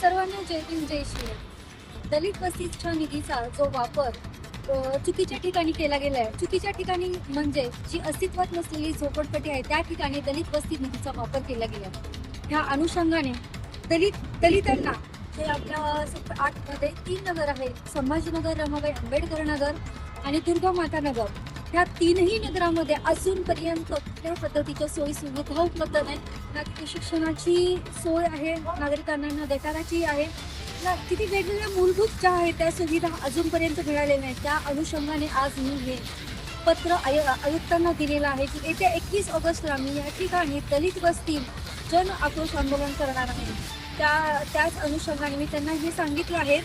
सर्वांना जय भीम जय श्री. दलित वस्तीच्या निधीचा जो वापर चुकीच्या ठिकाणी केला गेलाय. चुकीच्या ठिकाणी म्हणजे जी अस्तित्वात नसलेली झोपडपट्टी आहे त्या ठिकाणी दलित वस्ती निधीचा वापर केला गेला. ह्या अनुषंगाने दलितांना जे आपल्या सेक्टर 8 मध्ये 3 नगर आहेत, संभाजीनगर, रमाबाई आंबेडकर नगर आणि दुर्गा माता नगर. ह्या तीनही नगरामध्ये अजूनपर्यंत कुठल्याही पद्धतीच्या सोयी सुविधा उपलब्ध नाही. ना तिथे शिक्षणाची सोय आहे, नागरिकांना गटाराची आहे, ना किती वेगवेगळ्या मूलभूत ज्या आहेत त्या सुविधा अजूनपर्यंत मिळालेल्या नाहीत. त्या अनुषंगाने आज मी हे पत्र आयुक्तांना दिलेलं आहे की येत्या 21 ऑगस्टला मी या ठिकाणी दलित वस्ती जन आक्रोश आंदोलन करणार आहे. त्याच अनुषंगाने मी त्यांना हे सांगितलं आहे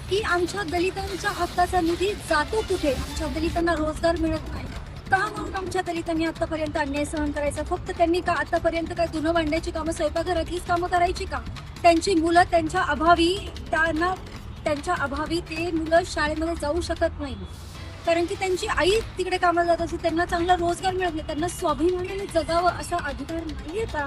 की आमच्या दलितांच्या हक्काचा निधी जातो कुठे, आमच्या दलितांना रोजगार मिळत नाही का, म्हणून आमच्या दलितांनी आतापर्यंत अन्याय सहन करायचा. फक्त त्यांनी का आतापर्यंत काय धुणं भांड्याची कामं, स्वयंपाकघरातलीच कामं करायची का? त्यांची मुलं त्यांच्या अभावी ते मुलं शाळेमध्ये जाऊ शकत नाही, कारण की त्यांची आई तिकडे कामाला जात असते. त्यांना चांगला रोजगार मिळत नाही, त्यांना स्वाभिमानाने जगावं असा अधिकार नाहीये का?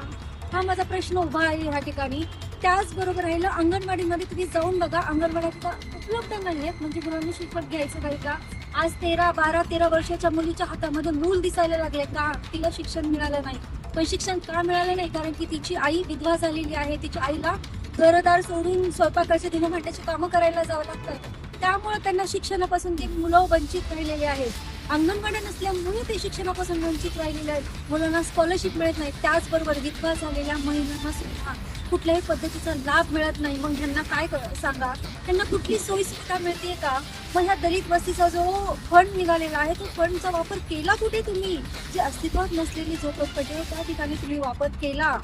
हा माझा प्रश्न उभा आहे ह्या ठिकाणी. त्याचबरोबर राहिलं अंगणवाडीमध्ये तुम्ही जाऊन बघा, अंगणवाड्यात उपलब्ध नाहीयेत. म्हणजे मुलांनी शिकवत घ्यायचं नाही का? आज 13 वर्षाच्या मुलीच्या हातामध्ये मूल दिसायला लागले का? तिला शिक्षण मिळालं नाही. पण शिक्षण का मिळालं नाही? कारण की तिची आई विधवा झालेली आहे. तिच्या आईला घरदार सोडून स्वयंपाकाचे धुणं भांड्याची कामं करायला जावं लागतं. त्यामुळे त्यांना शिक्षणापासून ती मुलं वंचित राहिलेली आहेत. अंगणवाड्या नसल्यामुळे ते शिक्षणापासून वंचित राहिलेले आहेत. मुलांना स्कॉलरशिप मिळत नाही. त्याचबरोबर विधवा झालेल्या महिलांना सुद्धा कुठल्याही पद्धतीचा लाभ मिळत नाही. मग ह्यांना काय सांगा, त्यांना कुठली सोयी सुविधा मिळते का? मग ह्या दलित वस्तीचा जो फंड निघालेला आहे तो फंडचा वापर केला कुठे तुम्ही? जे अस्तित्वात नसलेली झोपडपट्टी आहे त्या ठिकाणी तुम्ही वापर केला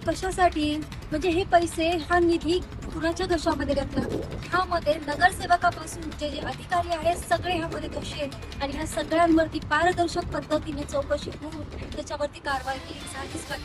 कशासाठी? म्हणजे हे पैसे, हा निधी कुणाच्या घशामध्ये घातला? ह्यामध्ये नगरसेवकापासून जे अधिकारी आहेत सगळे ह्यामध्ये दोषी आहेत आणि ह्या सगळ्यांवरती पारदर्शक पद्धतीने चौकशी होऊन त्याच्यावरती कारवाई केली झालीच पाहिजे.